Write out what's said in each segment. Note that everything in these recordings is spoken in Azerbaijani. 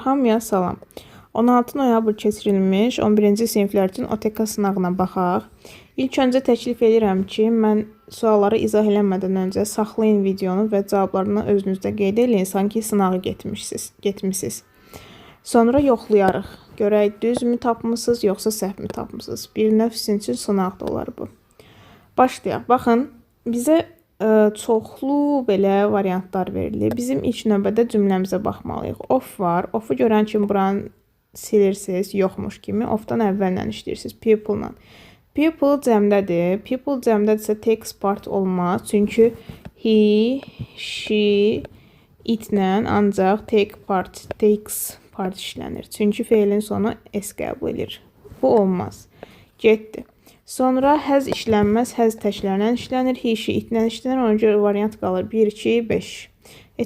Hamıya salam. 16 noyabr keçirilmiş 11-ci siniflər üçün OTK sınağına baxaq. İlk öncə təklif edirəm ki, mən sualları izah eləmədən öncə saxlayın videonu və cavablarını özünüzdə qeyd edin, sanki sınağı getmisiniz. Sonra yoxlayarıq. Görək düzmü tapmısınız, yoxsa səhvmi tapmısınız. Bir növ sizin üçün sınaq da olar bu. Başlayaq. Baxın, bizə çoxlu belə variantlar verilir. Bizim ilk növbədə cümləmizə baxmalıyıq. Of var. Of'u görən kimi buranı silirsiniz, yoxmuş kimi. Of'dan əvvəllə işləyirsiniz. People-la. People cəmdədir. People cəmdədirsə takes part olmaz. Çünki he, she, itlə ancaq takes part işlənir. Çünki feilin sonu s qəbul edir. Bu olmaz. Getdi. Sonra həz işlənməz, həz təklərlə işlənir, he, she, itlə işlənir, ona görə variant qalır 1, 2, 5.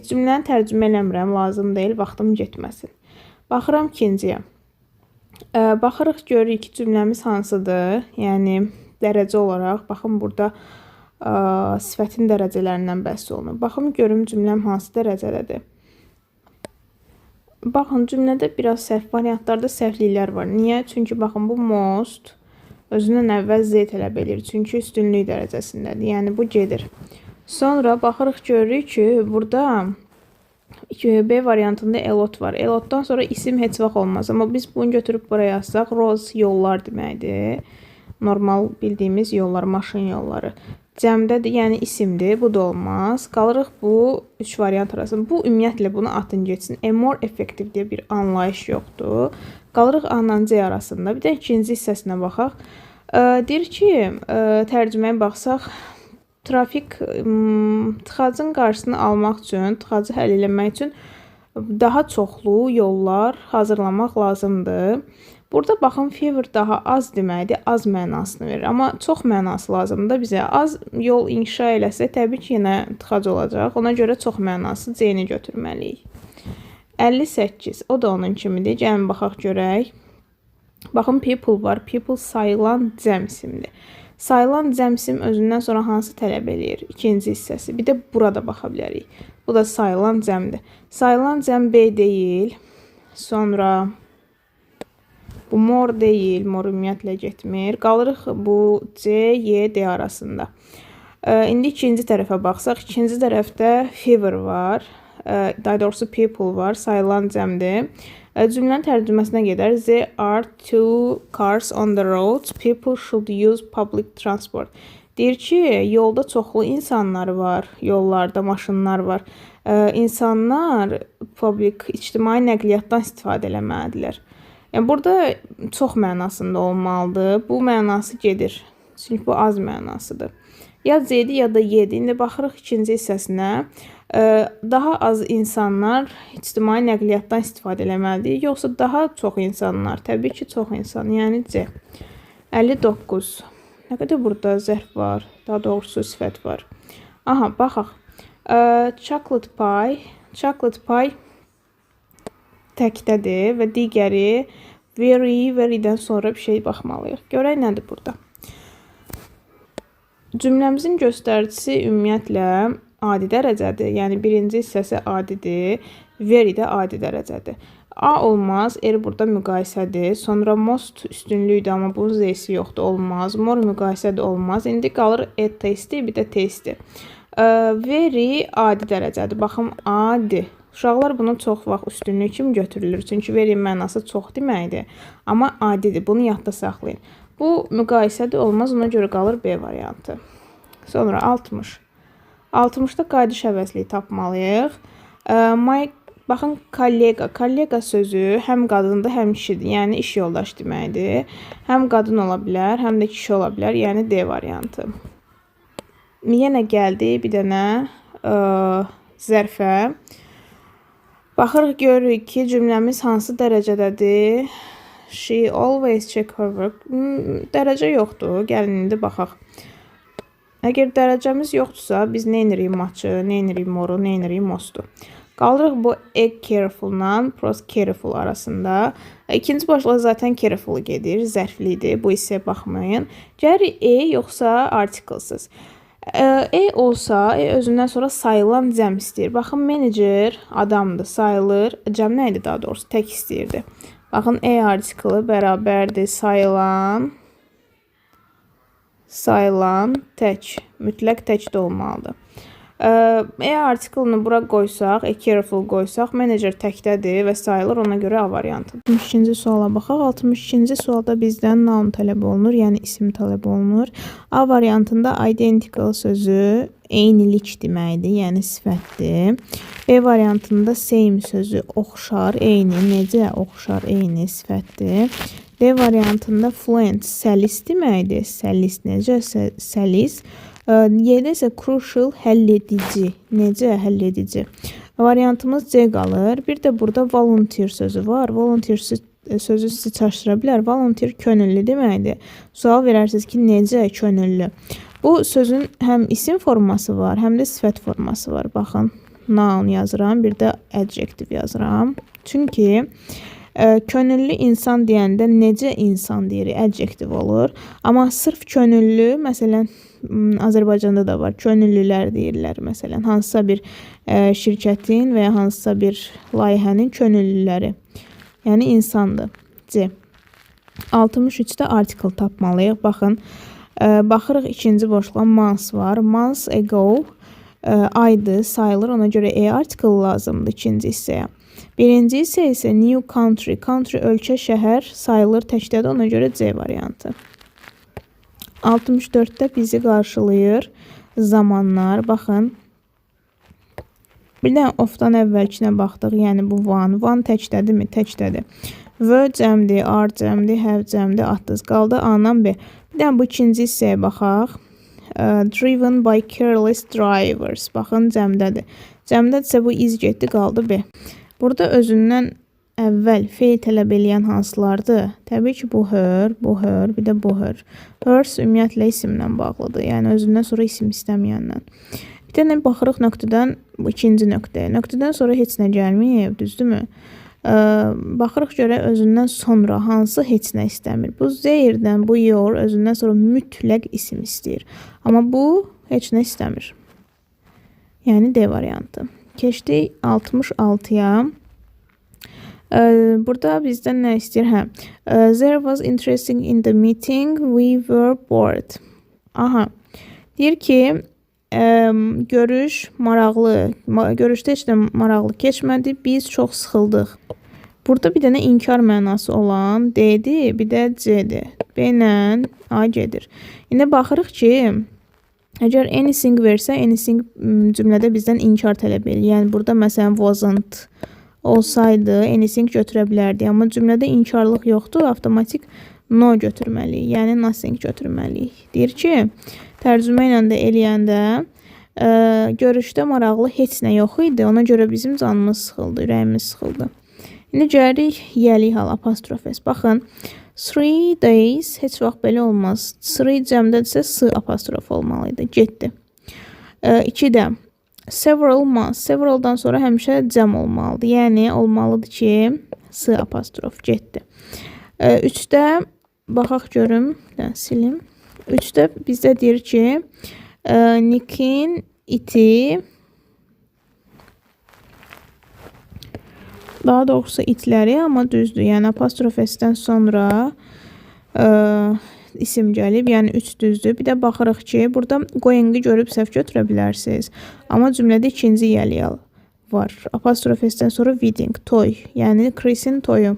Cümləni tərcümə eləmirəm, lazım deyil, vaxtım getməsin. Baxıram ikinciyə. Baxırıq, görürük ki, cümləmiz hansıdır, yəni dərəcə olaraq, baxın burada sifətin dərəcələrindən bəhs olunur. Baxın, görüm cümləm hansı dərəcədədir. Baxın, cümlədə biraz səhv, variantlarda səhvliklər var. Niyə? Çünki baxın, bu most özündən əvvəl z tələb edir. Çünki üstünlük dərəcəsindədir. Yəni, bu gedir. Sonra baxırıq, görürük ki, burada B variantında elot var. Elotdan sonra isim heç vaxt olmaz. Amma biz bunu götürüb buraya yazsaq, road yollar deməkdir. Normal bildiyimiz yollar, maşın yolları. Cəmdədir, yəni isimdir. Bu da olmaz. Qalırıq bu 3 variant arasında. Bu, ümumiyyətlə, bunu atın geçsin. More effective deyə bir anlayış yoxdur. Qalırıq A-la C arasında. Bir də ikinci hissəsinə baxaq. Deyir ki, tərcüməyə baxsaq, trafik tıxacın qarşısını almaq üçün, tıxacı həll eləmək üçün daha çoxlu yollar hazırlamaq lazımdır. Burada baxın, favor daha az deməkdir, az mənasını verir. Amma çox mənası lazımdır bizə. Az yol inşa eləsə, təbii ki, yenə tıxac olacaq. Ona görə çox mənası C-ni götürməliyik. 58. O da onun kimidir. Gəlin, baxaq, görək. Baxın, people var. People sayılan cəmsimdir. Sayılan cəmsim özündən sonra hansı tələb eləyir? İkinci hissəsi. Bir də burada baxa bilərik. Bu da sayılan cəmdir. Sayılan cəm B deyil. Sonra bu more deyil. More ümumiyyətlə getmir. Qalırıq bu C, Y, D arasında. İndi ikinci tərəfə baxsaq. İkinci tərəfdə favor var. Daha doğrusu people var. Sayılan cəmdir. Cümlənin tərcüməsinə gedər. There are two cars on the road. People should use public transport. Deyir ki, yolda çoxlu insanlar var. Yollarda maşınlar var. İnsanlar ictimai nəqliyyatdan istifadə eləməlidirlər. Yəni, burada çox mənasında olmalıdır. Bu mənası gedir. Çünki bu az mənasıdır. Ya Z-dir, ya da Y-dir. İndi baxırıq ikinci hissəsinə. Daha az insanlar ictimai nəqliyyatdan istifadə eləməlidir. Yoxsa daha çox insanlar? Təbii ki, çox insan. Yəni C. 59. Nə qədər burada zərf var? Daha doğrusu sifət var. Aha, baxaq. Chocolate pie. Chocolate pie təkdədir və digəri very-dən sonra bir şey baxmalıyıq. Görək nədir burada? Cümləmizin göstəricisi ümumiyyətlə adi dərəcədir. Yəni, birinci hissəsi adidir. Very də adi dərəcədir. A olmaz. Burada müqayisədir. Sonra most üstünlükdür, amma bunun Z-si yoxdur. Olmaz. More müqayisədir. Olmaz. İndi qalır testi, bir də testi. Very adi dərəcədir. Baxın, adi. Uşaqlar bunu çox vaxt üstünlük kimi götürülür. Çünki very mənası çox deməkdir. Amma adidir. Bunu yadda saxlayın. Bu müqayisədir. Olmaz. Ona görə qalır B variantı. Sonra 60. 60-da qayıdış əvəzliyi tapmalıyıq. Baxın, kollega. Kollega sözü həm qadındır, həm kişidir. Yəni, iş yoldaş deməkdir. Həm qadın ola bilər, həm də kişi ola bilər. Yəni, D variantı. Yenə gəldi bir dənə zərfə. Baxırıq, görürük ki, cümləmiz hansı dərəcədədir? She always check her work. Dərəcə yoxdur. Gəlin, indi baxaq. Əgər dərəcəmiz yoxdursa, biz nə edirik maçı, nə edirik moru, nə edirik mostu. Qalırıq bu careful-la careful arasında. İkinci başlığa zaten careful gedir, zərflidir. Bu hissəyə baxmayın. Gəlir yoxsa artiklesız. Olsa, özündən sonra sayılan cəm istəyir. Baxın, manager adamdır, sayılır. Cəm nə idi daha doğrusu? Tək istəyirdi. Baxın, artiklı bərabərdir sayılan tək. Mütləq tək də olmalıdır. Artiklını bura qoysaq, careful qoysaq, manager təkdədir və sayılır, ona görə A variantı. 62-ci suala baxaq. 62-ci sualda bizdən noun tələb olunur, yəni isim tələb olunur. A variantında identical sözü eynilik deməkdir, yəni sifətdir. B variantında same sözü oxşar, eyni, necə oxşar, eyni sifətdir. D variantında fluent səlis deməkdir, səlis necə, səlis. Y-də isə crucial həlledici, necə həlledici. Variantımız C qalır. Bir də burada volunteer sözü var. Volunteer sözü sizi çaşdıra bilər. Volunteer könüllü deməkdir. Sual verərsiniz ki, necə könüllü? Bu sözün həm isim forması var, həm də sifət forması var. Baxın, noun yazıram, bir də adjective yazıram. Çünki könüllü insan deyəndə necə insan deyir, adjective olur. Amma sırf könüllü, məsələn, Azərbaycanda da var, könüllülər deyirlər, məsələn, hansısa bir şirkətin və ya hansısa bir layihənin könüllüləri. Yəni insandır. C. 63-də article tapmalıyıq. Baxın, baxırıq ikinci boşluğa months var. Months ago aydı, sayılır. Ona görə article lazımdır ikinci hissəyə. Birinci hissə isə new country. Country ölkə, şəhər sayılır təkdədir. Ona görə C variantı. 64-də bizi qarşılayır zamanlar. Baxın. Bir də of-dan əvvəlkinə baxdıq. Yəni bu one. One təkdədir mi? Təkdədir. Were cəmdir, are cəmdir, have cəmdir, atdız. Qaldı A-dan B. Bir də bu ikinci hissəyə baxaq. Driven by careless drivers. Baxın, cəmdədir. Cəmdədirsə bu is getdi, qaldı B. Burada özündən əvvəl feil tələb eləyən hansılardır? Təbii ki, bu her, bir də bu her. Hers ümumiyyətlə isimlə bağlıdır. Yəni özündən sonra isim istəməyəndən. Bir dənə baxırıq nöqtədən bu ikinci nöqtəyə. Nöqtədən sonra heç nə gəlməyib, düzdürmü? Baxırıq görə özündən sonra hansı heç nə istəmir. Bu zeyirdən, bu your özündən sonra mütləq isim istəyir. Amma bu heç nə istəmir. Yəni D variantı. Keçdik 66-ya. Burada bizdən nə istəyir? There was interesting in the meeting, we were bored. Aha. Deyir ki, görüş maraqlı, görüşdə heç də maraqlı keçmədi, biz çox sıxıldıq. Burada bir dənə inkar mənası olan D-dir, bir də C-dir. B ilə A gedir. İndi baxırıq ki, əgər anything versə, anything cümlədə bizdən inkar tələb edir. Yəni burada məsələn wasn't olsaydı, anything götürə bilərdi. Amma cümlədə inkarlıq yoxdur, avtomatik no götürməliyik. Yəni nothing götürməliyik. Deyir ki, tərcümə ilə də eləyəndə görüşdə maraqlı heç nə yox idi. Ona görə bizim canımız sıxıldı, ürəyimiz sıxıldı. İndi gəlirik yəli hal, apostrof S. Baxın, 3 days heç vaxt belə olmaz. 3 cəmdədirsə S apostrof olmalıydı. Getdi. 2-də several months. Severaldan sonra həmişə cəm olmalıdır. Yəni olmalıdır ki, S apostrof getdi. 3-də baxaq görüm, silim. 3-də bizdə deyir ki, Nick'in iti, daha doğrusu itləri, amma düzdür. Yəni apostrof S-dən sonra isim gəlib, yəni 3 düzdür. Bir də baxırıq ki, burada going-i görüb səhv götürə bilərsiniz. Amma cümlədə ikinci yəliyal var. Apostrof S-dən sonra wedding, toy. Yəni Chris'in toyu.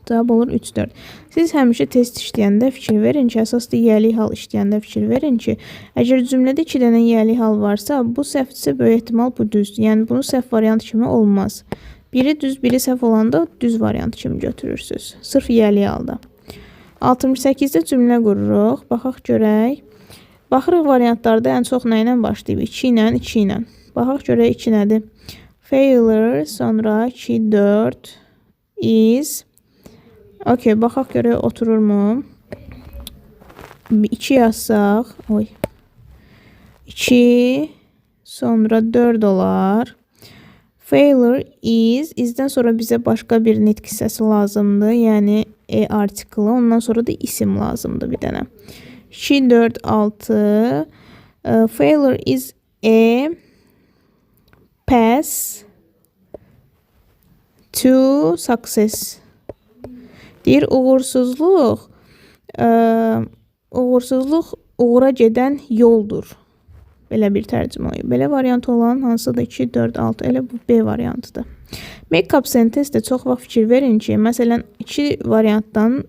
Cavab olur 3-4. Siz həmişə test işləyəndə fikir verin ki, əsaslı yəli hal işləyəndə fikir verin ki, əgər cümlədə 2 dənə yəli hal varsa, bu səhvdirsə böyük ehtimal bu düzdür. Yəni bunu səhv variant kimi olmaz. Biri düz, biri səhv olanda düz variant kimi götürürsünüz. Sırf yəli halda. 68-də cümlə qururuq. Baxaq görək. Baxırıq variantlarda ən çox nə ilə başlayıb? 2 ilə, 2 ilə. Baxaq görək 2 nədir? Failure, sonra 2, 4, is. Okey, baxaq görək otururmu? 2 yazsaq. 2, sonra 4 olar. Failure is. Is'dən sonra bizə başqa bir nitq hissəsi lazımdır. Yəni artiklı. Ondan sonra da isim lazımdır bir dənə. 2, 4, 6. Failure is a path to success. Deyir uğursuzluq uğura gedən yoldur. Belə bir tərcümə. Belə variant olan hansıdır? 2, 4, 6. Elə bu B variantıdır. Make-up sentence-də çox vaxt fikir verin ki, məsələn, 2 variantdan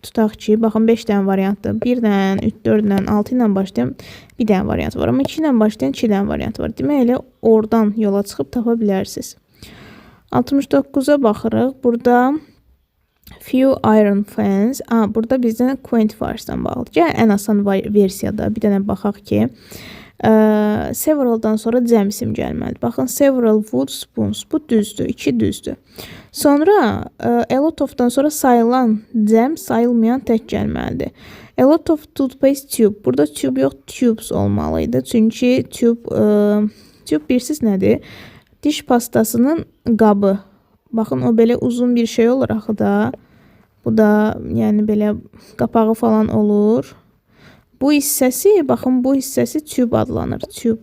tutaq ki, baxın 5 dənə variantdır. 1-dən, 3, 4-dən, 6 ilə başlayan bir dənə variant var. Amma 2 ilə başlayan 2 dənə variant var. Demək elə oradan yola çıxıb tapa bilərsiniz. 69-a baxırıq. Burada few iron fans. Burada bizdən quantifiers-dən bağlıdır. Gəl ən asan versiyada bir dənə baxaq ki, several'dan sonra cəm isim gəlməlidir. Baxın, several wood spoons. Bu düzdür, 2 düzdür. Sonra a lot of-dan sonra sayılan cəm, sayılmayan tək gəlməlidir. A lot of toothpaste tube. Burada tube yox, tubes olmalıydı. Çünki tube bilirsiniz nədir? Diş pastasının qabı. Baxın, o belə uzun bir şey olur axı da. Bu da, yəni belə qapağı falan olur. Bu hissəsi, baxın, bu hissəsi tube adlanır. Tube.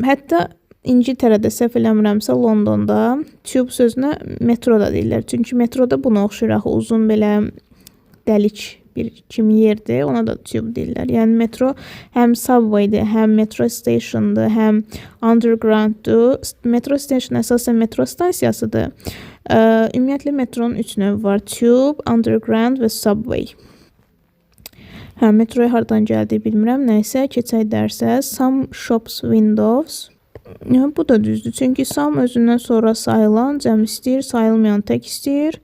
Hətta İngiltərədə səhv eləmirəmsə, Londonda tube sözünə metro da deyirlər. Çünki metroda buna oxşuyur axı, uzun belə dəlik bir kimi yerdir. Ona da tube deyirlər. Yəni metro həm subway'dir, həm metro station'dır, həm underground'dur. Metro station əsasən metro stansiyasıdır. Ümumiyyətlə metronun 3 növü var. Tube, underground və subway. Metroya hardan gəldiyi bilmirəm. Nəysə, keçək dərsə. Some shops windows. Bu da düzdür. Çünki some özündən sonra sayılan cəm istəyir, sayılmayan tək istəyir.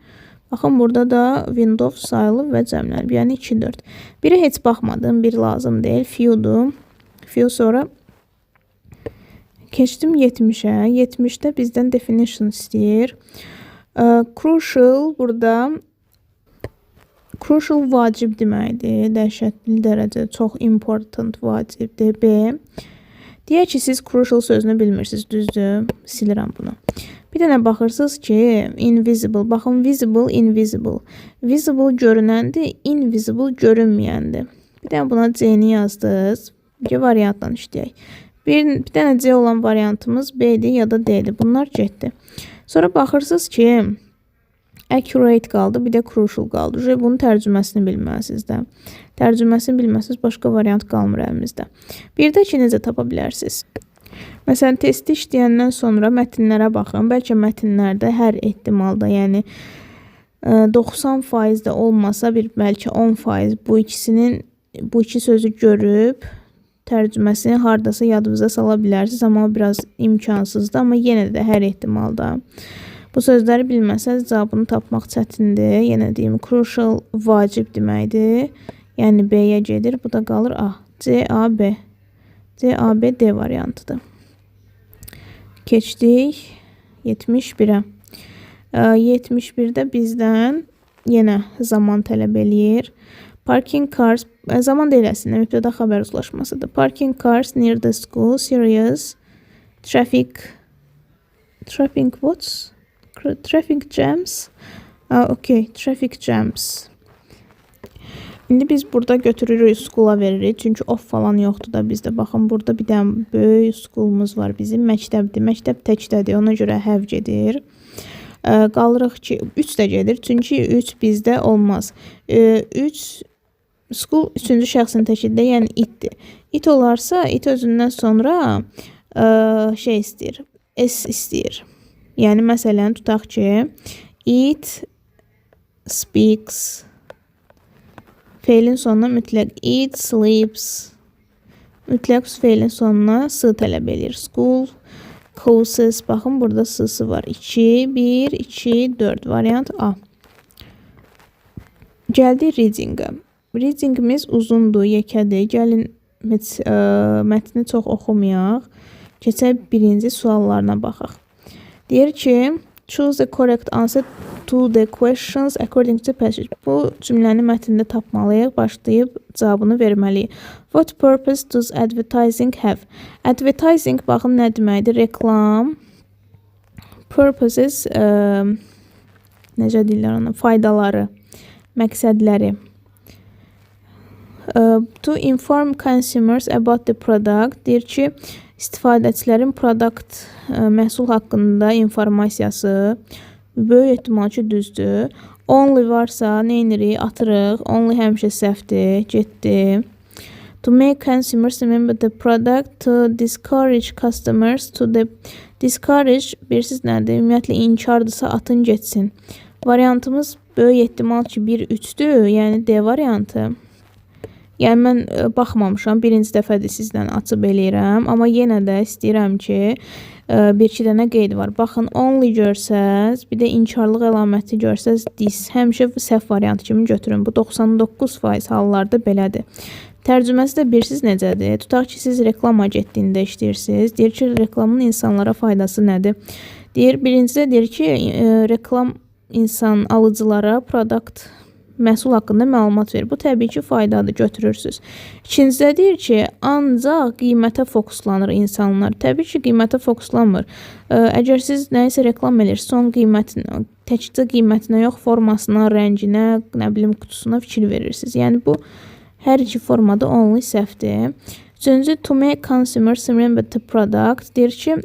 Baxın, burada da windows sayılıb və cəmlənib. Yəni 2, 4. Biri heç baxmadım, biri lazım deyil. Few'dur. Few sonra keçdim 70'ə. 70'də bizdən definition istəyir. Crucial burada crucial vacib deməkdir. Dəhşətli dərəcədə çox important vacibdir. B. Deyək ki, siz crucial sözünü bilmirsiniz, düzdür? Silirəm bunu. Bir dənə baxırsınız ki, invisible. Baxın, visible, invisible. Visible görünəndir, invisible görünməyəndir. Bir dənə buna C-ni yazdınız. Bir variantdan işləyək. Bir dənə C olan variantımız B-dir ya da D-dir. Bunlar getdi. Sonra baxırsınız ki, accurate qaldı, bir də crucial qaldı. Bunun tərcüməsini bilməlisiniz də. Tərcüməsini bilməlisiniz, başqa variant qalmır əlimizdə. Bir də ki, necə tapa bilərsiniz? Məsələn, testi işləyəndən sonra mətnlərə baxın. Bəlkə mətnlərdə hər ehtimalda, yəni 90% də olmasa, bəlkə 10% bu iki sözü görüb tərcüməsini hardasa yadınıza sala bilərsiniz. Amma biraz imkansızdır, amma yenə də hər ehtimalda. Bu sözləri bilməsəz, cavabını tapmaq çətindir. Yenə deyim, crucial vacib deməkdir. Yəni B-yə gedir. Bu da qalır A. C, A, B. C, A, B, D variantıdır. Keçdik 71'ə. 71'də bizdən yenə zaman tələb eləyir. Parking cars, zaman deyil əslində, mübtəda xəbər uzlaşmasıdır. Parking cars near the school, serious, traffic what? Traffic jams. Okay, traffic jams. İndi biz burada götürürük, skula veririk. Çünki off falan yoxdur da bizdə. Baxın, burada bir dənə böyük skulumuz var bizim. Məktəbdir. Məktəb təkdədir. Ona görə have gedir. Qalırıq ki, 3 də gedir. Çünki 3 bizdə olmaz. 3 skul 3-cü şəxsin təkiddə, yəni itdir. It olarsa, it özündən sonra şey istəyir. S istəyir. Yəni, məsələn, tutaq ki, it speaks. Feilin sonuna mütləq it, sleeps. Mütləq feilin sonuna s tələb edir. School, courses. Baxın, burada s-sı var. 2, 1, 2, 4. Variant A. Gəldi reading-ə. Reading-imiz uzundur, yekədir. Gəlin mətni çox oxumayaq. Keçək birinci suallarına baxaq. Deyir ki, choose the correct answer to the questions according to passage. Bu cümləni mətndə tapmalıyıq, başlayıb cavabını verməliyik. What purpose does advertising have? Advertising, baxın, nə deməkdir? Reklam. Purposes, necə deyirlər ona? Faydaları, məqsədləri. To inform consumers about the product. Deyir ki, istifadəçilərin product məhsul haqqında informasiyası böyük ehtimal ki, düzdür. Only varsa neynirik? Atırıq. Only həmişə səhvdir, getdi. To make consumers remember the product, to discourage customers, to the discourage birsiz nədir? Ümumiyyətlə inkardırsa atın getsin. Variantımız böyük ehtimal ki 1-3-dür, yəni D variantı. Yəni mən baxmamışam, birinci dəfədir sizdən açıb eləyirəm, amma yenə də istəyirəm ki, bir-iki dənə qeyd var. Baxın, only görsəz, bir də inkarlıq əlaməti görsəz, this. Həmişə səhv variantı kimi götürün. Bu 99% hallarda belədir. Tərcüməsi də birsiz necədir? Tutaq ki, siz reklam agentliğində işləyirsiniz. Deyir ki, reklamın insanlara faydası nədir? Deyir, birincidə deyir ki, reklam insan alıcılara product məhsul haqqında məlumat verir. Bu təbii ki, faydadır, götürürsünüz. İkincidə deyir ki, ancaq qiymətə fokuslanır insanlar. Təbii ki, qiymətə fokuslanmır. Əgər siz nəyisə reklam edirsiniz, son qiymətinə, təkcə qiymətinə yox, formasına, rənginə, nə bilim, qutusuna fikir verirsiniz. Yəni, bu hər iki formada only səhvdir. Üçüncü, to make consumers remember the product. Deyir ki,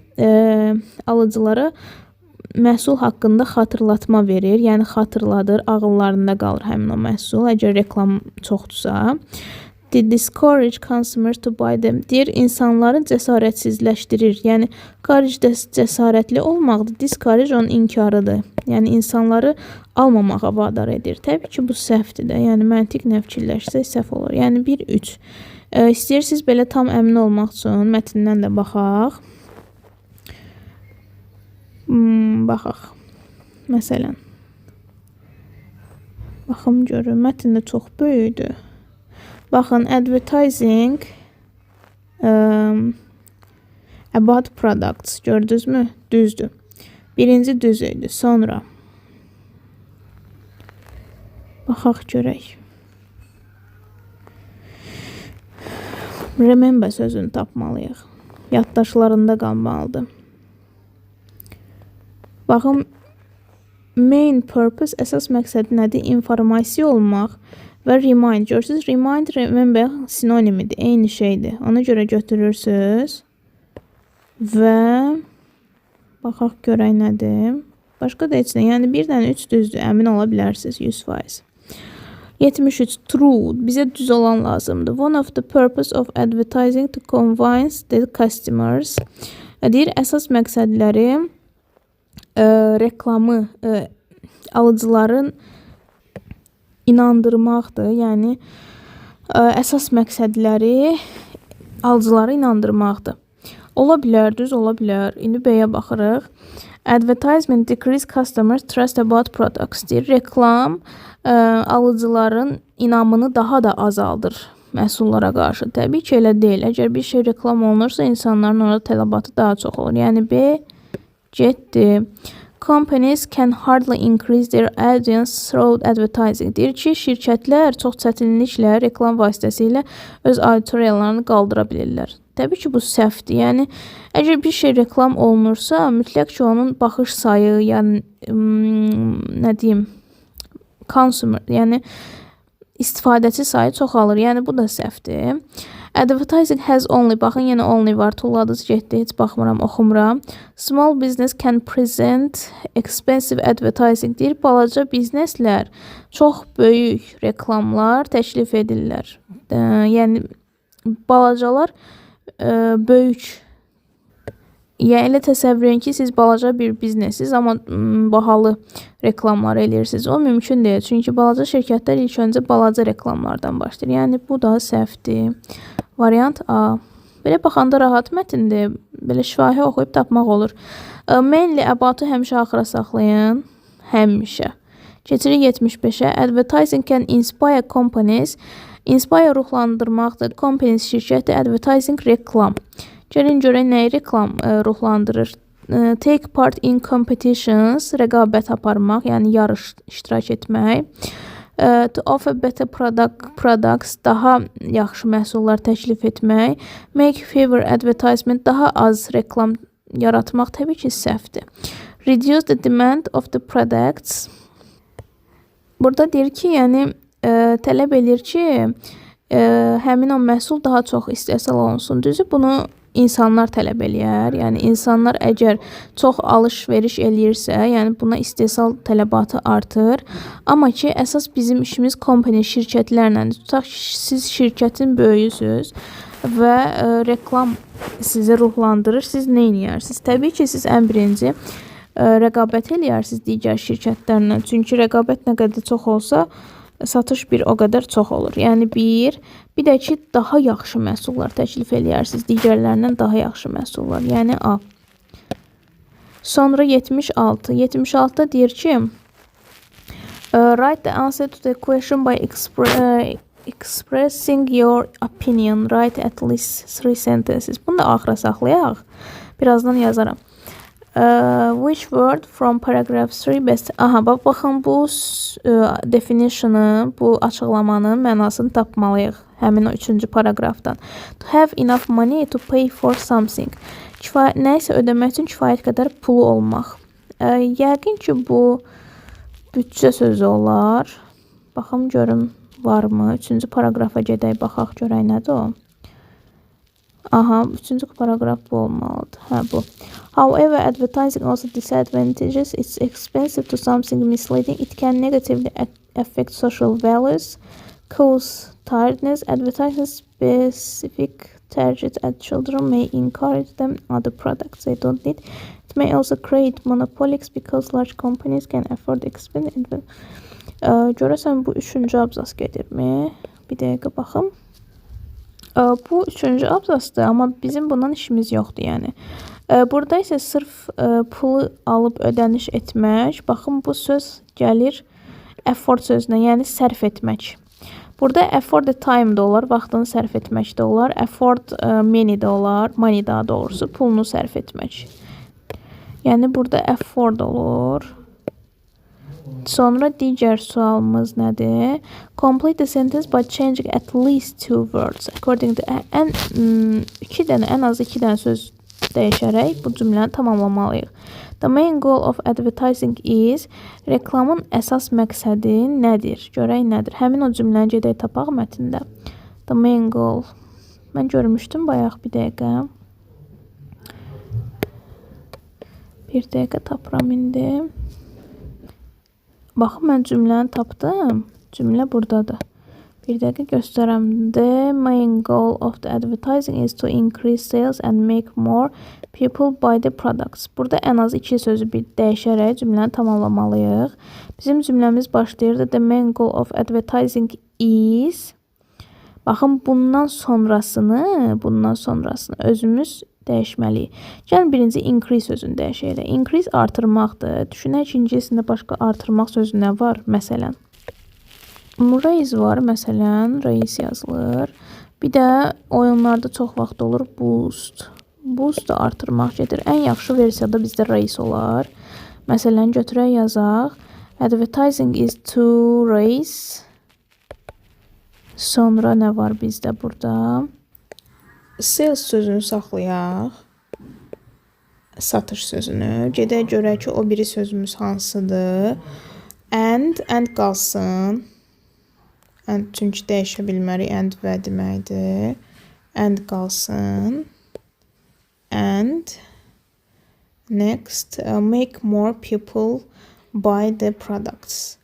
alıcılara məhsul haqqında xatırlatma verir, yəni xatırladır, ağıllarında qalır həmin o məhsul, əgər reklam çoxdursa. Discourage consumers to buy them. Deyir, insanları cəsarətsizləşdirir, yəni encourage cəsarətli olmaqdır, discourage onun inkarıdır, yəni insanları almamağa vadar edir. Təbii ki, bu səhvdir də, yəni məntiq nə fikirləşsə səhv olur, yəni 1-3. İstəyirsiniz belə tam əmin olmaq üçün mətndən də baxaq. Baxaq. Məsələn. Baxım görün, mətn də çox böyükdür. Baxın, advertising about products. Gördünüz mü? Düzdür. Birinci düz idi. Sonra baxaq görək. Remember sözünü tapmalıyıq. Yaddaşlarında qalmalıdır. Baxın, main purpose, əsas məqsədi nədir? İnformasiya olmaq və remind. Görürsünüz, remind, remember sinonimidir, eyni şeydir. Ona görə götürürsünüz və baxaq görək nədir? Başqa da heç nə, yəni 1-dən 3 düzdür, əmin ola bilərsiniz 100%. 73. True. Bizə düz olan lazımdır. One of the purpose of advertising to convince the customers. Deyir, əsas məqsədləri reklamı alıcıların inandırmaqdır. Yəni, əsas məqsədləri alıcıları inandırmaqdır. Ola bilər, düz ola bilər. İndi B-yə baxırıq. Advertisement decrease customers trust about products. Deyir, reklam alıcıların inamını daha da azaldır məhsullara qarşı. Təbii ki, elə deyil. Əgər bir şey reklam olunursa, insanların orada tələbatı daha çox olur. Yəni, B getdi. Companies can hardly increase their audience through advertising. Deyir ki, şirkətlər çox çətinliklə reklam vasitəsilə öz auditoriyalarını qaldıra bilirlər. Təbii ki, bu səhvdir. Yəni, əgər bir şey reklam olunursa, mütləq ki, onun baxış sayı, yəni, nə deyim, consumer, yəni, istifadəçi sayı çoxalır. Yəni, bu da səhvdir. Advertising has only, baxın, yenə only var, tulladınız, getdi, heç baxmıram, oxumuram. Small business can present expensive advertising. Deyir, balaca bizneslər çox böyük reklamlar təklif edirlər. Yəni, balacalar böyük. Yəni, elə təsəvvür edin ki, siz balaca bir biznesiz, amma bahalı reklamlar eləyirsiniz. O mümkün deyil, çünki balaca şirkətlər ilk öncə balaca reklamlardan başlayır. Yəni, bu da səhvdir. Variant A. Belə baxanda rahat mətindir. Belə şifahi oxuyub tapmaq olur. Mainly about-u həmişə axıra saxlayın. Həmişə. Keçirik 75-ə. Advertising can inspire companies. Inspire ruhlandırmaqdır. Companies şirkəti, advertising reklam. Gəlin görək nəyi reklam ruhlandırır. Take part in competitions, rəqabət aparmaq, yəni yarış iştirak etmək. To offer better products, daha yaxşı məhsullar təklif etmək. Make fewer advertisement, daha az reklam yaratmaq təbii ki, səhvdir. Reduce the demand of the products. Burada deyir ki, yəni tələb edir ki, həmin o məhsul daha çox istehsal olunsun. Düzü bunu insanlar tələb eləyər. Yəni insanlar əgər çox alış-veriş eləyirsə, yəni buna istehsal tələbatı artır. Amma ki, əsas bizim işimiz company şirkətlərlə. Tutaq ki, siz şirkətin böyüyüsüz və reklam sizi ruhlandırır. Siz nə edirsiniz? Təbii ki, siz ən birinci rəqabət eləyərsiniz digər şirkətlərlə. Çünki rəqabət nə qədər çox olsa, satış bir o qədər çox olur. Yəni bir də ki, daha yaxşı məhsullar təklif eləyərsiniz. Digərlərindən daha yaxşı məhsullar. Yəni A. Sonra 76. 76-da deyir ki, write the answer to the question by expressing your opinion. Write at least 3 sentences. Bunu da axıra saxlayaq. Birazdan yazaram. Which word from paragraph 3 best? Aha, baxın bu definition'ı, bu açıqlamanın mənasını tapmalıyıq həmin o 3-cü paragrafdan. To have enough money to pay for something. Nəyisə ödəmək üçün kifayət qədər pulu olmaq. Yəqin ki, bu büdcə sözü olar. Baxım görüm varmı? 3-cü paragrafa gedək, baxaq görək nədir o. Aha, 3-cü paragraf bu olmalıdır. Hə, bu. However, advertising also disadvantages. It's expensive to something misleading. It can negatively affect social values, cause tiredness. Advertising specific target at children may encourage them other products they don't need. It may also create monopolies because large companies can afford expensive. Görəsən bu 3-cü abzas gedirmi? Bir dəqiqə baxım. Bu 3-cü abzasdır, amma bizim bundan işimiz yoxdur, yəni. Burada isə sırf pulu alıb ödəniş etmək. Baxın, bu söz gəlir effort sözünə, yəni sərf etmək. Burada afford the time da olar, vaxtını sərf etmək də olar. Afford money da olar, money daha doğrusu pulunu sərf etmək. Yəni burada afford olur. Sonra digər sualımız nədir? Complete the sentence by changing at least 2 words. According to ən az 2 dənə söz dəyişərək bu cümləni tamamlamalıyıq. The main goal of advertising is. Reklamın əsas məqsədi nədir? Görək nədir? Həmin o cümləni gedək tapaq mətndə. The main goal. Mən görmüşdüm bayaq, bir dəqiqə. Bir dəqiqə tapıram indi. Baxın, mən cümləni tapdım. Cümlə buradadır. Bir dəqiqə göstərəm. The main goal of the advertising is to increase sales and make more people buy the products. Burada ən az 2 sözü bir dəyişərək cümləni tamamlamalıyıq. Bizim cümləmiz başlayır. The main goal of advertising is. Baxın, bundan sonrasını özümüz dəyişməliyik. Gəlin birinci increase sözünü dəyişək. Increase artırmaqdır. Düşünək ki, ingilisində başqa artırmaq sözü nə var? Məsələn, raise var, məsələn, raise yazılır. Bir də oyunlarda çox vaxt olur boost. Boost da artırmaq gedir. Ən yaxşı versiyada bizdə raise olar. Məsələn, götürək yazaq. Advertising is to raise. Sonra nə var bizdə burada? Sales sözünü saxlayaq. Satış sözünü. Gedək görək ki, o biri sözümüz hansıdır. And qalsın. And çünki dəyişə bilmərik. And və deməkdir. And qalsın. And next, make more people buy the products.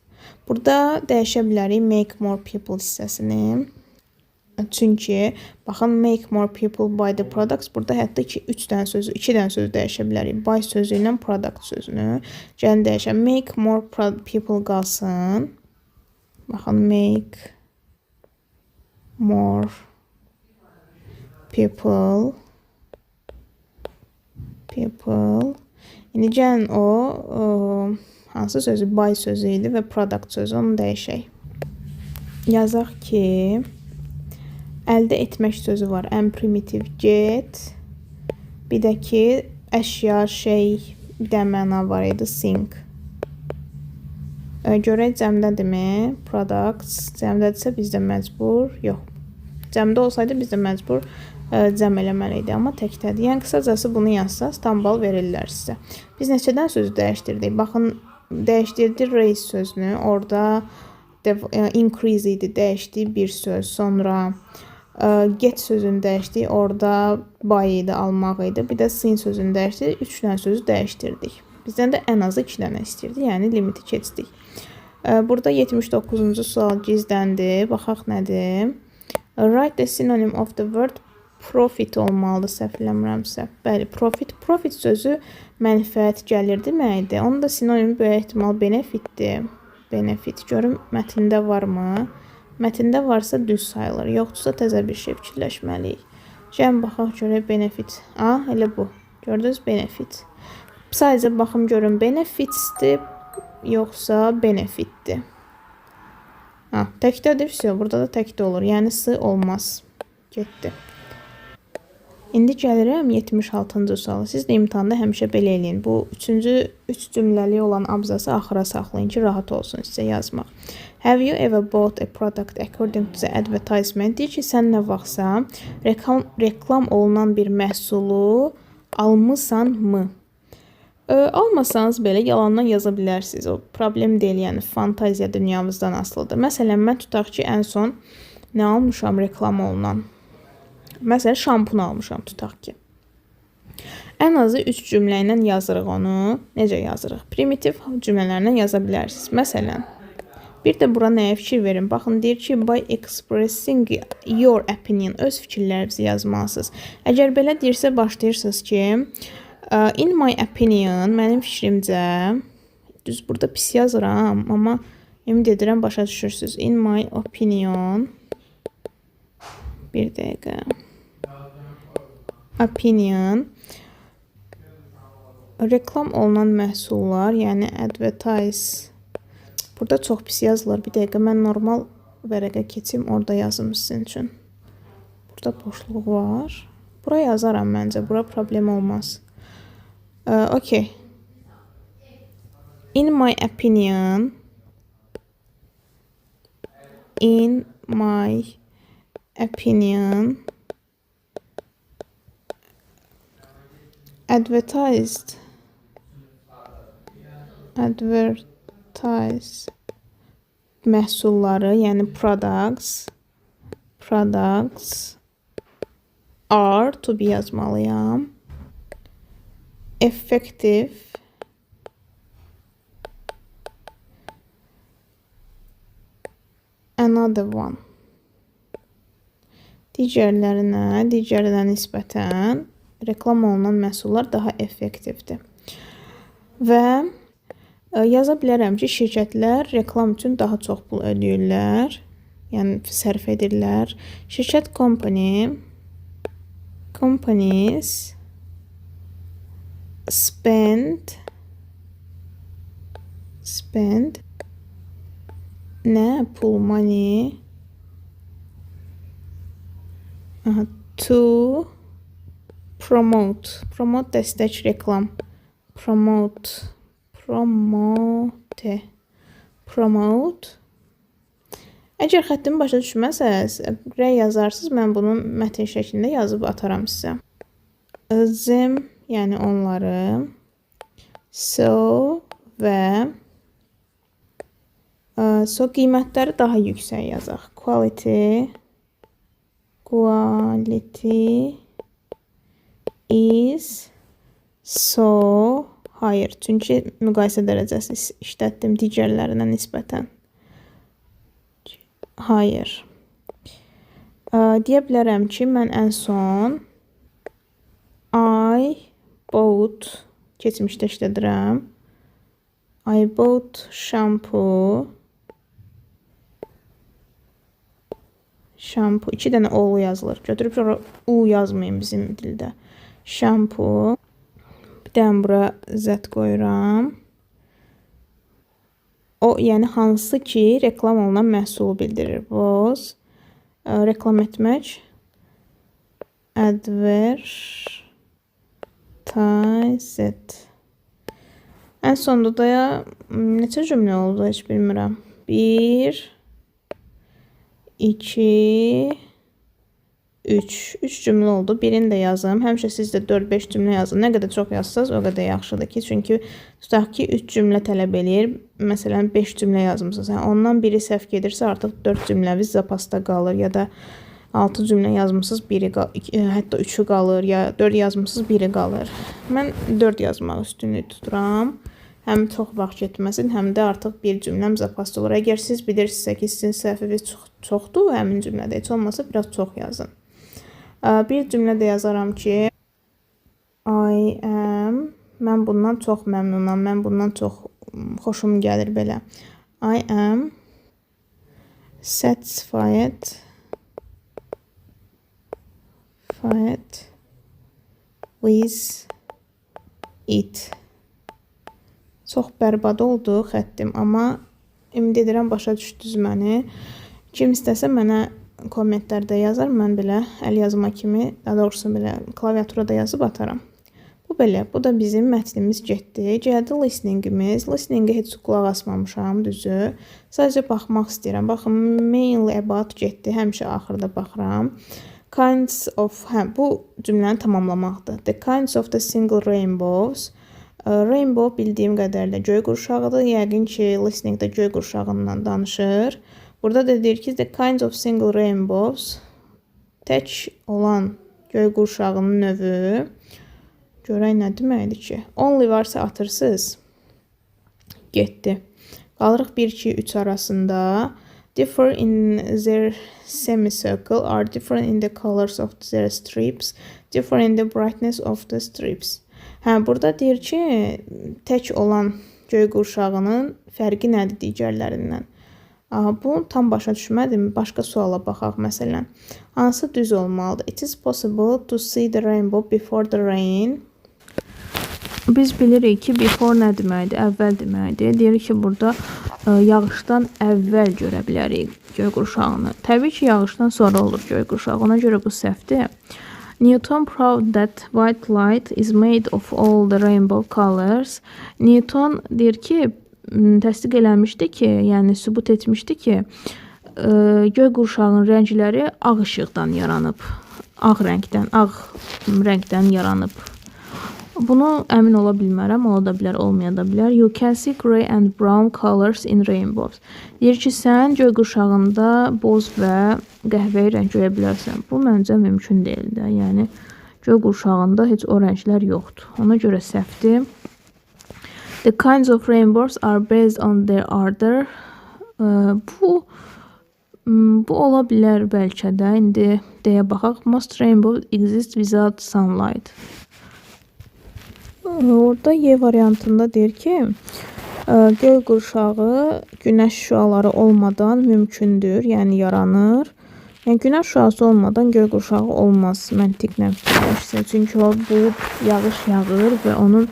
Burada dəyişə bilərik make more people hissəsini. Çünki baxın, make more people buy the products. Burada hətta ki 2 dənə sözü dəyişə bilərik. Buy sözü ilə product sözünü. Gəlin dəyişək. Make more people qalsın. Baxın, make more people. İndi gəlin o hansı sözü buy sözü idi və product sözü, onu dəyişək. Yazaq ki əldə etmək sözü var. Ən primitiv get. Bir də ki əşya, şey, bir də məna var idi. Sink. Görək cəmdədirmi? Products. Cəmdədirsə bizdə məcbur. Yox. Cəmdə olsaydı bizdə məcbur cəm eləməli idi. Amma təkdədir. Yəni qısacası bunu yazsaz tam bal verirlər sizə. Biz neçədən sözü dəyişdirdik? Baxın, dəyişdirdik raise sözünü. Orada increase idi, dəyişdiyi bir söz. Sonra get sözünü dəyişdik. Orada buy idi, almaq idi. Bir də seen sözünü dəyişdik. 3 dənə sözü dəyişdirdik. Bizdən də ən azı 2 dənə istəyirdi. Yəni limiti keçdik. Burada 79-cu sual gizləndi. Baxaq nədir? Write the synonym of the word profit olmalıdır, səhvləmirəmsə. Bəli, profit. Profit sözü mənfəət gəlir deməkdir. Onun da sinonimi böyük ehtimal benefitdir. Benefit. Görüm mətndə varmı? Mətndə varsa düz sayılır. Yoxdursa təzə bir şey fikirləşməliyik. Gəlin baxaq görək benefit. Elə bu. Gördünüz benefit. Sadəcə baxım görün benefitsdir yoxsa benefitdir. Təkdədir. Burada da təkdə olur. Yəni s olmaz. Getdi. İndi gəlirəm 76-cı suala. Siz də imtahanda həmişə belə eləyin. Bu 3 cümləli olan abzası axıra saxlayın ki, rahat olsun sizə yazmaq. Have you ever bought a product according to the advertisement? Deyir ki, sən nə vaxtsa reklam olunan bir məhsulu almısan mı? Almasanız belə yalandan yaza bilərsiniz. O problem deyil, yəni fantaziya dünyamızdan asılıdır. Məsələn, mən tutaq ki, ən son nə almışam reklam olunan? Məsələn, şampun almışam, tutaq ki. Ən azı 3 cümlə ilə yazırıq onu. Necə yazırıq? Primitiv cümlələrlə yaza bilərsiniz. Məsələn, bir də bura nəyə fikir verin? Baxın, deyir ki, by expressing your opinion, öz fikirlərinizi yazmalısınız. Əgər belə deyirsə, başlayırsınız ki, in my opinion, mənim fikrimcə, düz burada pis yazıram, amma ümid edirəm başa düşürsünüz. In my opinion, bir dəqiqə. Opinion. Reklam olunan məhsullar, yəni advertise. Burada çox pis yazılır. Bir dəqiqə mən normal vərəqə keçim, orada yazım sizin üçün. Burada boşluq var. Bura yazaram məncə, bura problem olmaz. Okay. In my opinion, advertise məhsulları, yəni products are, to be yazmalıyam. Effective another one. Digərlərinə nisbətən reklam olunan məhsullar daha effektivdir. Və yaza bilərəm ki, şirkətlər reklam üçün daha çox pul ödəyirlər, yəni sərf edirlər. Şirkət companies spend pul money to promote dəstək reklam, promote. Əgər xəttimi başa düşməsəz, rəy yazarsınız, mən bunu mətin şəklində yazıb ataram sizə. Them, yəni onları, so və qiymətləri daha yüksək yazaq. Quality is so higher. Çünki müqayisə dərəcəsi işlətdim digərlərinə nisbətən. Higher. Deyə bilərəm ki, mən ən son I bought, keçmişdə işlədirəm. I bought shampoo. 2 dənə o'lu yazılır. Götürüb sonra u yazmayın bizim dildə. Shampoo. Bir dənə bura z qoyuram. O, yəni hansı ki, reklam olunan məhsulu bildirir. Was, reklam etmək. Advertised. Ən sonda da neçə cümlə oldu, heç bilmirəm. 1, 2, 3 cümlə oldu. Birini də yazım. Həmişə siz də 4-5 cümlə yazın. Nə qədər çox yazsanız, o qədər yaxşıdır ki, çünki tutaq ki 3 cümlə tələb eləyir. Məsələn 5 cümlə yazmısınız. Ondan biri səhv gedirsə, artıq 4 cümləniz zapasda qalır, ya da 6 cümlə yazmısınız, biri hətta 3-ü qalır, ya 4 yazmısınız, biri qalır. Mən 4 yazmaq üstünlük tuturam. Həm çox vaxt getməsin, həm də artıq bir cümləm zapasda olur. Əgər siz bilirsinizsə ki, sizin səhviniz çoxdur, həmin cümlədə heç olmasa biraz çox yazın. Bir cümlə də yazaram ki, I am, mən bundan çox məmnunam, mən bundan çox xoşum gəlir belə. I am satisfied with it. Çox bərbad oldu xəttim, amma ümid edirəm başa düşdünüz məni. Kim istəsə mənə kommentlərdə yazar, mən belə əl yazma kimi, daha doğrusu belə klaviaturada yazıb ataram. Bu belə, bu da bizim mətnimiz getdi. Gəldi listeningimiz. Listeningə heç qulaq asmamışam, düzü. Sadəcə baxmaq istəyirəm. Baxın, mainly about getdi. Həmişə axırda baxıram. Kinds of, bu cümləni tamamlamaqdır. The kinds of the single rainbows. Rainbow bildiyim qədərlə göy qurşağıdır. Yəqin ki, listeningdə göy qurşağından danışır. Burada da deyir ki, the kinds of single rainbows. Tək olan göy qurşağının növü. Görək nə deməkdir ki? Only varsa atırsınız. Getdi. Qalırıq 1, 2, 3 arasında. Differ in their semicircle are different in the colors of their strips. Differ in the brightness of the strips. Burada deyir ki, tək olan göy qurşağının fərqi nədir digərlərindən? Bu tam başa düşmədim. Başqa suala baxaq məsələn. Hansı düz olmalıdır? It is possible to see the rainbow before the rain. Biz bilirik ki, before nə deməkdir? Əvvəl deməkdir. Deyir ki, burada yağışdan əvvəl görə bilərik göy qurşağını. Təbii ki, yağışdan sonra olur göy qurşağı. Ona görə bu səhvdir. Newton proved that white light is made of all the rainbow colors. Newton deyir ki, təsdiq eləmişdi ki, yəni sübut etmişdi ki, göy qurşağının rəngləri ağ işıqdan yaranıb. Ağ rəngdən yaranıb. Bunu əmin ola bilmərəm, ola da bilər, olmaya da bilər. You can see gray and brown colors in rainbows. Deyir ki, sən göy qurşağında boz və qəhvəyi rəng görə bilərsən. Bu məncə mümkün deyil də. Yəni, göy qurşağında heç o rənglər yoxdur. Ona görə səhvdir. The kinds of rainbows are based on their order. Bu ola bilər bəlkə də. İndi deyə baxaq. Most rainbows exist without sunlight. Orada Y variantında deyir ki, göy qurşağı günəş şüaları olmadan mümkündür, yəni yaranır. Yəni günəş şüası olmadan göy qurşağı olmaz, məntiqlə fikirləşsə. Çünki o bulud yağış yağır və onun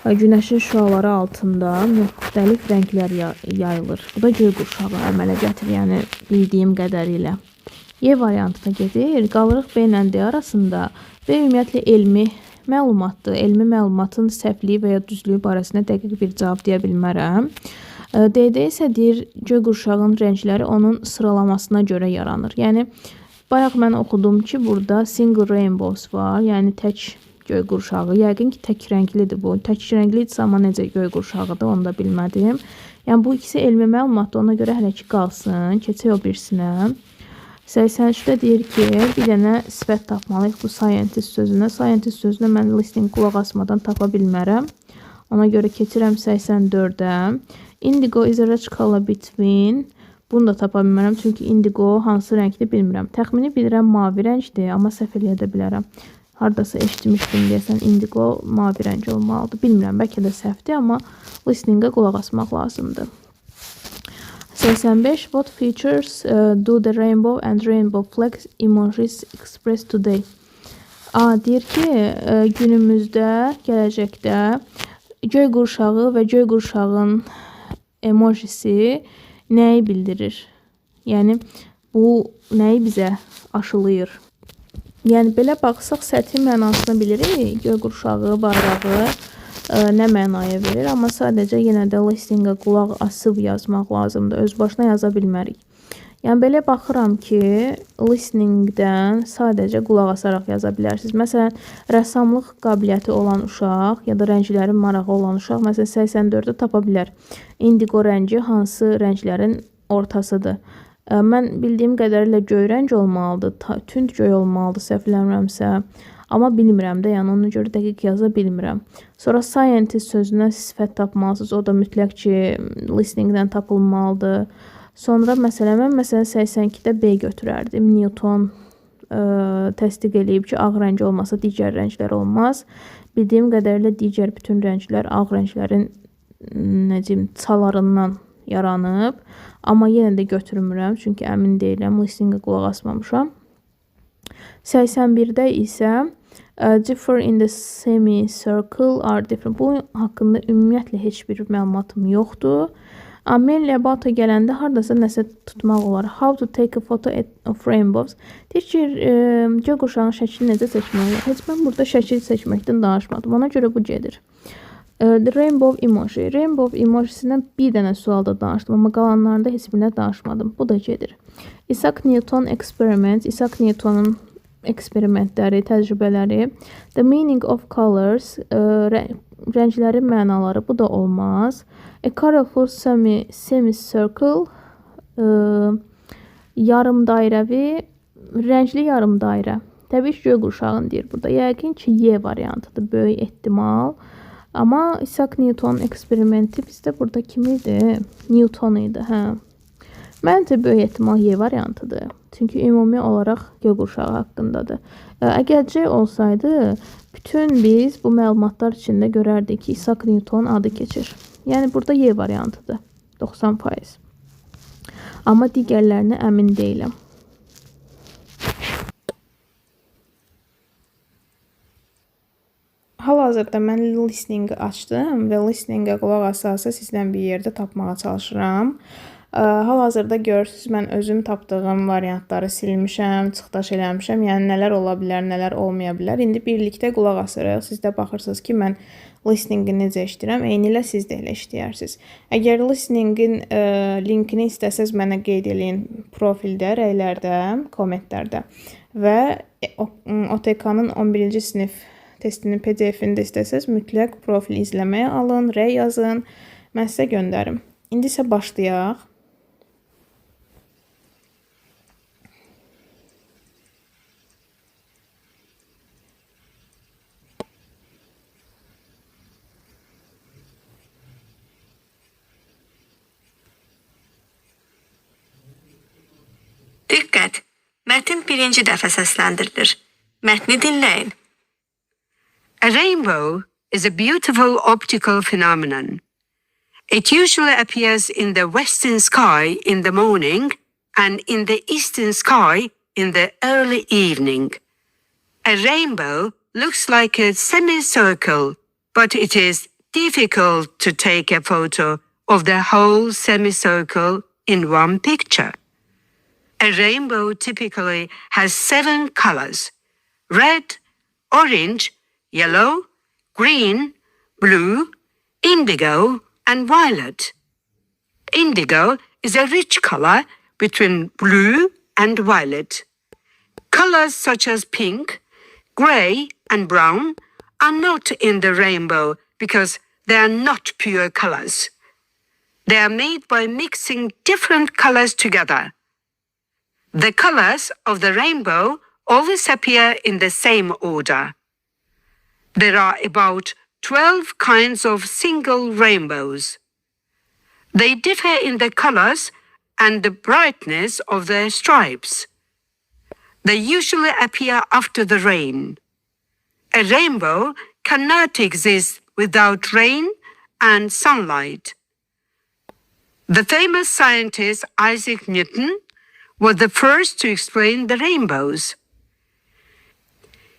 günəşin şüaları altında müxtəlif rənglər yayılır. Bu da göy qurşağı əmələ gətirir, yəni bildiyim qədərilə. Y variantına gedir. Qalırıq B ilə D arasında və ümumiyyətlə elmi məlumatdır. Elmi məlumatın səhvliyi və ya düzlüyü barəsində dəqiq bir cavab deyə bilmərəm. D-də isə deyir, göy qurşağının rəngləri onun sıralamasına görə yaranır. Yəni, bayaq mən oxudum ki, burada single rainbows var, yəni tək göy qurşağı. Yəqin ki, tək rənglidir bu. Tək rənglidirsə, amma necə göy qurşağıdır, onu da bilmədim. Yəni, bu ikisi elmi məlumatdır, ona görə hələ ki, qalsın. Keçək o birisinə. 83-də deyir ki, bir dənə sifət tapmalıyıq bu scientist sözünə. Scientist sözünə mən listening qulaq asmadan tapa bilmərəm. Ona görə keçirəm 84-də. Indigo is a rich color between. Bunu da tapa bilmərəm, çünki indigo hansı rəngdir bilmirəm. Təxmini bilirəm mavi rəngdir, amma səhv eləyə də bilərəm. Hardasa eşitmişdim deyəsən, indigo mavi rəng olmalıdır. Bilmirəm, bəlkə də səhvdir, amma listeningə qulaq asmaq lazımdır. 85. What features do the rainbow and rainbow flags emojis express today? Deyir ki, günümüzdə, gələcəkdə göy qurşağı və göy qurşağın emojisi nəyi bildirir? Yəni, bu nəyi bizə aşılayır? Yəni, belə baxsaq, səthi mənasını bilirik. Göy qurşağı, bayrağı nə mənaya verir, amma sadəcə yenə də listingə qulaq asıb yazmaq lazımdır. Öz başına yaza bilmərik. Yəni belə baxıram ki, listeningdən sadəcə qulaq asaraq yaza bilərsiniz. Məsələn, rəssamlıq qabiliyyəti olan uşaq ya da rənglərin marağı olan uşaq məsələn 84-ü tapa bilər. Indigo rəngi hansı rənglərin ortasıdır? Mən bildiyim qədərilə göy rəng olmalıdır, tünd göy olmalıdır, səhvləmirəmsə. Amma bilmirəm də, yəni ona görə dəqiq yaza bilmirəm. Sonra scientist sözünə sifət tapmalısınız. O da mütləq ki, listeningdən tapılmalıdır. Sonra məsələn, mən 82-də B götürərdim. Newton təsdiq eləyib ki, ağ rəng olmasa digər rənglər olmaz. Bildiyim qədərilə digər bütün rənglər ağ rənglərin çalarından yaranıb. Amma yenə də götürmürəm, çünki əmin deyiləm, listingə qulaq asmamışam. 81-də isə differ in the semicircle are different. Bu haqqında ümumiyyətlə heç bir məlumatım yoxdur. Amelia Bato gələndə hardasa nəsə tutmaq olar. How to take a photo of rainbows. Deyir ki, göy qurşağının şəklini necə seçmək olar? Heç mən burada şəkil seçməkdən danışmadım. Ona görə bu gedir. The rainbow emoji. Rainbow emojisindən bir dənə sualda danışdım, amma qalanlarında heç birinə danışmadım. Bu da gedir. Isaac Newton experiments. Isaac Newtonun eksperimentləri, təcrübələri. The meaning of colors. Rənglərin mənaları. Bu da olmaz. A colorful semicircle. Yarım dairəvi, rəngli yarım dairə. Təbii ki, göy qurşağın deyir burada. Yəqin ki, Y variantıdır, böyük ehtimal. Amma Isaac Newton eksperimenti bizdə burada kim idi? Newton idi, hə. Məncə böyük ehtimal Y variantıdır. Çünki ümumi olaraq göy qurşağı haqqındadır. Əgər C olsaydı, bütün biz bu məlumatlar içində görərdik ki, Isaac Newton adı keçir. Yəni burada Y variantıdır, 90%. Amma digərlərinə əmin deyiləm. Hal-hazırda mən listeningi açdım və listeningə qulaq asarsa sizdən bir yerdə tapmağa çalışıram. Hal-hazırda görürsünüz, mən özüm tapdığım variantları silmişəm, çıxdaş eləmişəm. Yəni nələr ola bilər, nələr olmaya bilər. İndi birlikdə qulaq asırıq. Siz də baxırsınız ki, mən listeningi necə işləyirəm. Eyni ilə siz də elə işləyərsiniz. Əgər listeningin linkini istəsəz mənə qeyd eləyin profildə, rəylərdə, kommentlərdə. Və OTK-nın 11-ci sinif testinin PDF-ini də istəsəz mütləq profil izləməyə alın, rəy yazın. Mən sizə göndərim. İndi isə başlayaq. Diqqət! Mətn birinci dəfə səsləndirilir. Mətni dinləyin. A rainbow is a beautiful optical phenomenon. It usually appears in the western sky in the morning and in the eastern sky in the early evening. A rainbow looks like a semicircle, but it is difficult to take a photo of the whole semicircle in one picture. A rainbow typically has 7 colors: red, orange, yellow, green, blue, indigo, and violet. Indigo is a rich color between blue and violet. Colors such as pink, gray, and brown are not in the rainbow because they are not pure colors. They are made by mixing different colors together. The colors of the rainbow always appear in the same order. There are about 12 kinds of single rainbows. They differ in the colors and the brightness of their stripes. They usually appear after the rain. A rainbow cannot exist without rain and sunlight. The famous scientist Isaac Newton was the first to explain the rainbows.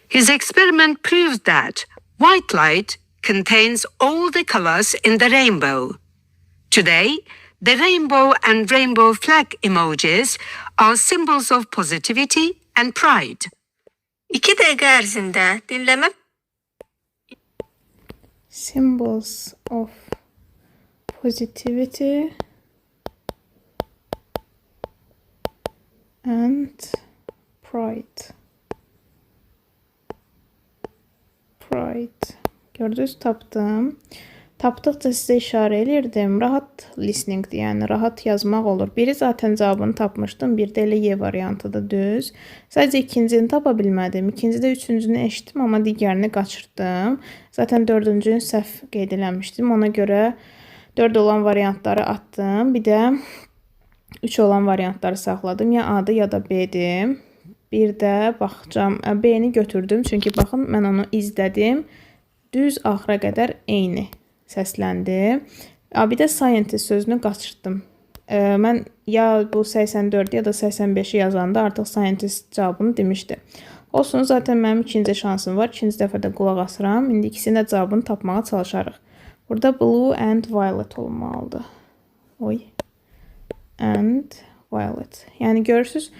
His experiment proves that white light contains all the colors in the rainbow. Today, the rainbow and rainbow flag emojis are symbols of positivity and pride. 2 dəqiqə ərzində dinləmə. Symbols of positivity Gördünüz, tapdım. Tapdıqca sizə işarə edirdim. Rahat listeningdir, yəni rahat yazmaq olur. Biri zaten cavabını tapmışdım. Bir də elə Y variantıdır, düz. Sadəcə ikincini tapa bilmədim. İkincidə üçüncünü eşitdim, amma digərini qaçırtdım. Zaten dördüncünü səhv qeyd eləmişdim. Ona görə 4 olan variantları atdım. Bir də 3 olan variantları saxladım. Ya A-dır, ya da B-dir. Bir də baxacağım. B-ni götürdüm. Çünki baxın, mən onu izlədim. Düz axıra qədər eyni səsləndi. Bir də scientist sözünü qaçırtdım. Mən ya bu 84 ya da 85-i yazanda artıq scientist cavabını demişdi. Olsun, zaten mənim ikinci şansım var. İkinci dəfədə qulaq asıram. İndi ikisinin də cavabını tapmağa çalışarıq. Burada blue and violet olmalıdır. Oy. And violet. Yəni görürsünüz,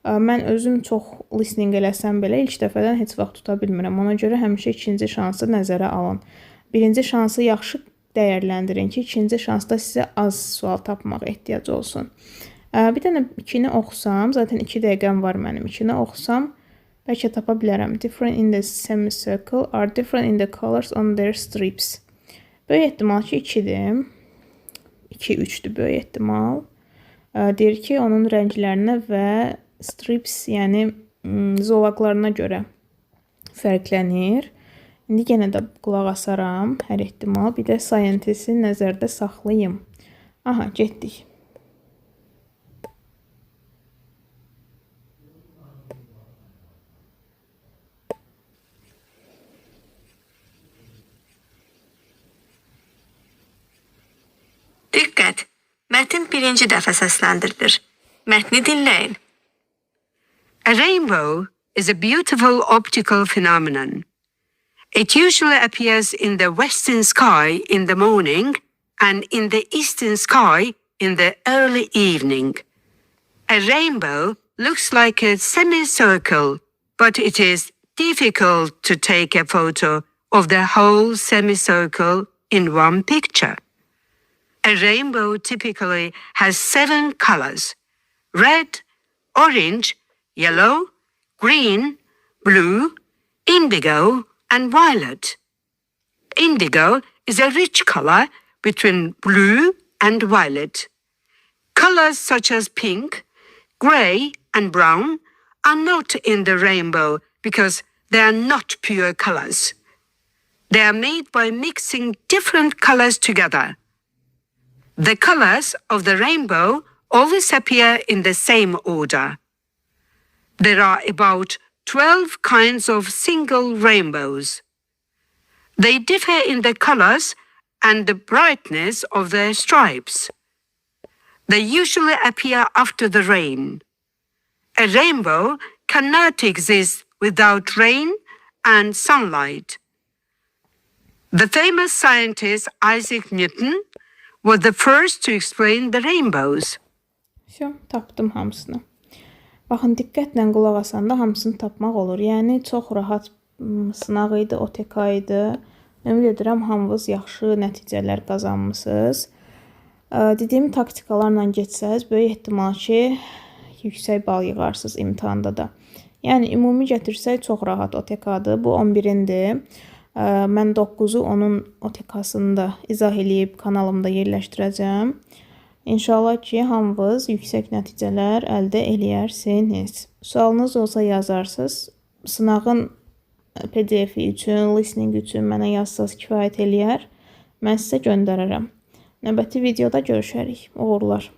mən özüm çox listening eləsəm belə ilk dəfədən heç vaxt tuta bilmirəm. Ona görə həmişə ikinci şansı nəzərə alın. Birinci şansı yaxşı dəyərləndirin ki, ikinci şansda sizə az sual tapmaq ehtiyacı olsun. Bir dənə 2-ni oxusam, zaten 2 dəqiqəm var mənim. 2-ni oxusam, bəlkə tapa bilərəm. Different in the semicircle are different in the colors on their strips. Böyük ehtimal ki, 2-dir. 2-3-dür böyük ehtimal. Deyir ki, onun rənglərinə və strips, yəni zolaqlarına görə fərqlənir. İndi yenə də qulaq asaram, hər ehtimal. Bir də scientist'i nəzərdə saxlayım. Aha, getdik. Diqqət! Mətn birinci dəfə səsləndirilir. Mətni dinləyin. A rainbow is a beautiful optical phenomenon. It usually appears in the western sky in the morning and in the eastern sky in the early evening. A rainbow looks like a semicircle, but it is difficult to take a photo of the whole semicircle in one picture. A rainbow typically has 7 colors: red, orange, yellow, green, blue, indigo, and violet. Indigo is a rich color between blue and violet. Colors such as pink, gray, and brown are not in the rainbow because they are not pure colors. They are made by mixing different colors together. The colors of the rainbow always appear in the same order. There are about 12 kinds of single rainbows. They differ in the colors and the brightness of their stripes. They usually appear after the rain. A rainbow cannot exist without rain and sunlight. The famous scientist Isaac Newton was the first to explain the rainbows. Tapdım hamısını. Baxın, diqqətlə qulaq asanda hamısını tapmaq olur. Yəni, çox rahat sınaq idi, OTK idi. Ümid edirəm, hamınız yaxşı nəticələr qazanmışsınız. Dediyim taktikalarla geçsəz, böyük ehtimal ki, yüksək bal yığarsınız imtihanda da. Yəni, ümumi gətirsək, çox rahat OTK-dır. Bu 11-indir. Mən 9-u onun OTK-sını da izah eləyib kanalımda yerləşdirəcəm. İnşallah ki, hamınız yüksək nəticələr əldə eləyərsiniz. Sualınız olsa yazarsınız. Sınağın PDF-i üçün, listening üçün mənə yazsaz kifayət eləyər. Mən sizə göndərərəm. Növbəti videoda görüşərik. Uğurlar.